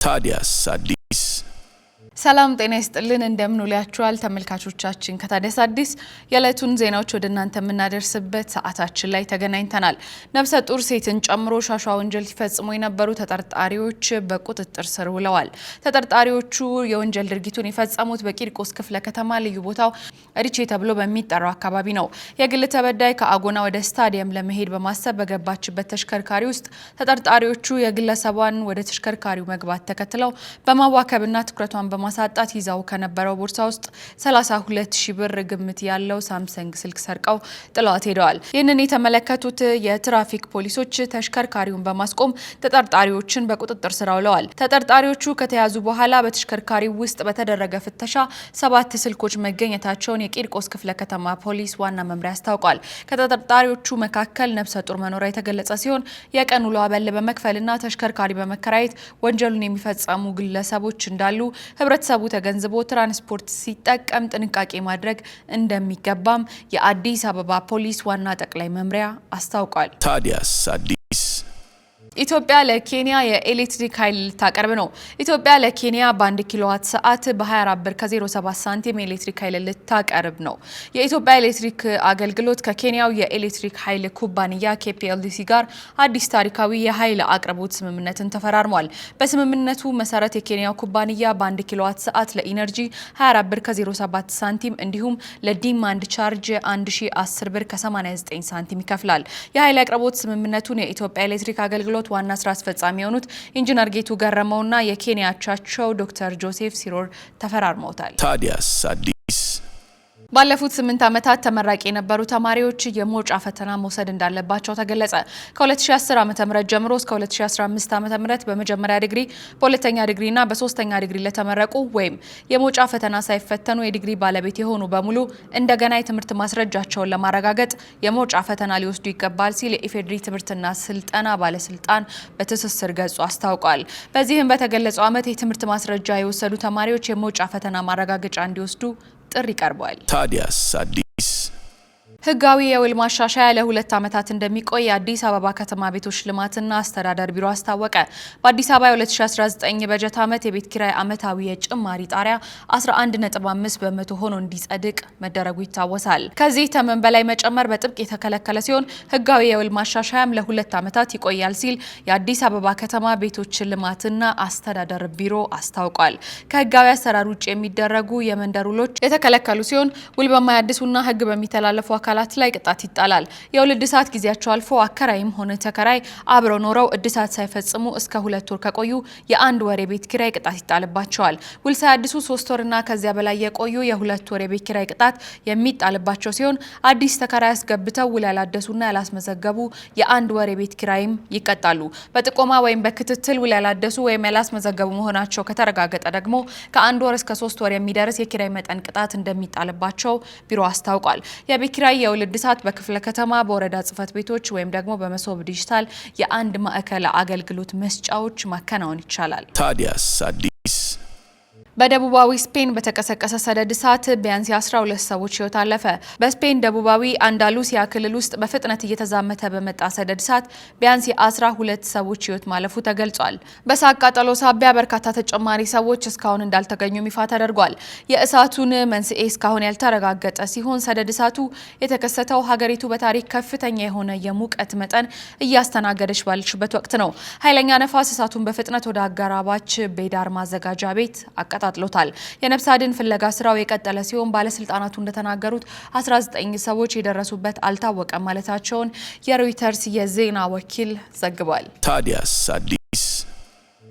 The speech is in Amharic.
ታዲያስ አዲስ ሰላም ጤና ይስጥልን እንደምን ውላችኋል ተመልካቾቻችን ከታዲያስ አዲስ የዕለቱን ዜናዎች ወደ እናንተ የምናደርስበት ሰዓታችን ላይ ተገናኝተናል። ነፍሰ ጡር ሴትን ጨምሮ ሻሻ ወንጀል ሲፈጽሙ የነበሩ ተጠርጣሪዎች በቁጥጥር ስር ውለዋል። ተጠርጣሪዎቹ የወንጀል ድርጊቱን የፈጸሙት በቂርቆስ ክፍለ ከተማ ልዩ ቦታው ሪቼ ተብሎ በሚጠራው አካባቢ ነው። የግል ተበዳይ ከአጎና ወደ ስታዲየም ለመሄድ በማሰብ በገባችበት ተሽከርካሪ ውስጥ ተጠርጣሪዎቹ የግለሰቧን ወደ ተሽከርካሪው መግባት ተከትለው በማዋከብና ትኩረቷን ማሳጣት ይዛው ከነበረው ቦርሳ ውስጥ 32,000 ብር ግምት ያለው ሳምሰንግ ስልክ ሰርቀው ጥለዋት ሄደዋል። ይህንን የተመለከቱት የትራፊክ ፖሊሶች ተሽከርካሪውን በማስቆም ተጠርጣሪዎችን በቁጥጥር ስር አውለዋል። ተጠርጣሪዎቹ ከተያዙ በኋላ በተሽከርካሪው ውስጥ በተደረገ ፍተሻ 7 ስልኮች መገኘታቸውን የቂርቆስ ክፍለ ከተማ ፖሊስ ዋና መምሪያ አስታውቋል። ከተጠርጣሪዎቹ መካከል ነፍሰ ጡር መኖሪያ የተገለጸ ሲሆን የቀን ውሎ አበል በመክፈልና ተሽከርካሪ በመከራየት ወንጀሉን የሚፈጸሙ ግለሰቦች እንዳሉ ህብረተሰቡ ተገንዝቦ ትራንስፖርት ሲጠቀም ጥንቃቄ ማድረግ እንደሚገባም የአዲስ አበባ ፖሊስ ዋና ጠቅላይ መምሪያ አስታውቋል። ታዲያስ አዲስ ኢትዮጵያ ለኬንያ የኤሌክትሪክ ኃይል ልታቀርብ ነው። ኢትዮጵያ ለኬንያ በ1 ኪሎዋት ሰዓት በ24 ብር ከ07 ሳንቲም የኤሌክትሪክ ኃይል ልታቀርብ ነው። የኢትዮጵያ ኤሌክትሪክ አገልግሎት ከኬንያው የኤሌክትሪክ ኃይል ኩባንያ KPLC ጋር አዲስ ታሪካዊ የኃይል አቅርቦት ስምምነትን ተፈራርሟል። በስምምነቱ መሰረት የኬንያው ኩባንያ በ1 ኪሎዋት ሰዓት ለኢነርጂ 24 ብር ከ07 ሳንቲም እንዲሁም ለዲማንድ ቻርጅ 1010 ብር ከ89 ሳንቲም ይከፍላል። የኃይል አቅርቦት ስምምነቱን የኢትዮጵያ ኤሌክትሪክ አገልግሎት ዋና ስራ አስፈጻሚ የሆኑት ኢንጂነር ጌቱ ገረመውና የኬንያ አቻቸው ዶክተር ጆሴፍ ሲሮር ተፈራርመውታል። ታዲያስ አዲስ ባለፉት 8 ዓመታት ተመራቂ የነበሩ ተማሪዎች የመውጫ ፈተና መውሰድ እንዳለባቸው ተገለጸ። ከ2010 ዓ.ም ጀምሮ እስከ 2015 ዓ.ም በመጀመሪያ ዲግሪ፣ በሁለተኛ ዲግሪና በሶስተኛ ዲግሪ ለተመረቁ ወይም የመውጫ ፈተና ሳይፈተኑ የዲግሪ ባለቤት የሆኑ በሙሉ እንደገና የትምህርት ማስረጃቸውን ለማረጋገጥ የመውጫ ፈተና ሊወስዱ ይገባል ሲል የኢፌዴሪ ትምህርትና ስልጠና ባለስልጣን በትስስር ገጹ አስታውቋል። በዚህም በተገለጸው ዓመት የትምህርት ማስረጃ የወሰዱ ተማሪዎች የመውጫ ፈተና ማረጋገጫ እንዲወስዱ ጥሪ ቀርቧል። ታዲያስ አዲስ ህጋዊ የውል ማሻሻያ ለ2 ዓመታት እንደሚቆይ የአዲስ አበባ ከተማ ቤቶች ልማትና አስተዳደር ቢሮ አስታወቀ። በአዲስ አበባ 2019 በጀት ዓመት የቤት ኪራይ ዓመታዊ የጭማሪ ጣሪያ 11.5% ሆኖ እንዲጸድቅ መደረጉ ይታወሳል። ከዚህ ተመን በላይ መጨመር በጥብቅ የተከለከለ ሲሆን ህጋዊ የውል ማሻሻያም ለ2 ዓመታት ይቆያል ሲል የአዲስ አበባ ከተማ ቤቶች ልማትና አስተዳደር ቢሮ አስታውቋል። ከህጋዊ አሰራር ውጭ የሚደረጉ የመንደር ውሎች የተከለከሉ ሲሆን ውል በማያድሱና ህግ በሚተላለፉ አካላት ላይ ቅጣት ይጣላል። የውል እድሳት ጊዜያቸው አልፎ አከራይም ሆነ ተከራይ አብረው ኖረው እድሳት ሳይፈጽሙ እስከ 2 ወር ከቆዩ የ1 ወር የቤት ኪራይ ቅጣት ይጣልባቸዋል። ውል ሳያድሱ 3 ወርና ከዚያ በላይ የቆዩ የ2 ወር የቤት ኪራይ ቅጣት የሚጣልባቸው ሲሆን አዲስ ተከራይ አስገብተው ውል ያላደሱና ያላስመዘገቡ የ1 ወር የቤት ኪራይም ይቀጣሉ። በጥቆማ ወይም በክትትል ውል ያላደሱ ወይም ያላስመዘገቡ መሆናቸው ከተረጋገጠ ደግሞ ከ1 ወር እስከ 3 ወር የሚደርስ የኪራይ መጠን ቅጣት እንደሚጣልባቸው ቢሮ አስታውቋል። የቤት ኪራይ የውል እድሳት በክፍለ ከተማ በወረዳ ጽህፈት ቤቶች ወይም ደግሞ በመሶብ ዲጂታል የአንድ ማዕከል አገልግሎት መስጫዎች ማከናወን ይቻላል። ታዲያስ አዲስ በደቡባዊ ስፔን በተቀሰቀሰ ሰደድ እሳት ቢያንስ 12 ሰዎች ህይወት አለፈ። በስፔን ደቡባዊ አንዳሉሲያ ክልል ውስጥ በፍጥነት እየተዛመተ በመጣ ሰደድ እሳት ቢያንስ 12 ሰዎች ህይወት ማለፉ ተገልጿል። በእሳት ቃጠሎ ሳቢያ በርካታ ተጨማሪ ሰዎች እስካሁን እንዳልተገኙ ይፋ ተደርጓል። የእሳቱን መንስኤ እስካሁን ያልተረጋገጠ ሲሆን ሰደድ እሳቱ የተከሰተው ሀገሪቱ በታሪክ ከፍተኛ የሆነ የሙቀት መጠን እያስተናገደች ባለችበት ወቅት ነው። ኃይለኛ ነፋስ እሳቱን በፍጥነት ወደ አጋራባች ቤዳር ማዘጋጃ ቤት አቀጣጥሎታል። የነፍስ አድን ፍለጋ ስራው የቀጠለ ሲሆን ባለስልጣናቱ እንደተናገሩት 19 ሰዎች የደረሱበት አልታወቀም ማለታቸውን የሮይተርስ የዜና ወኪል ዘግቧል። ታዲያስ አዲስ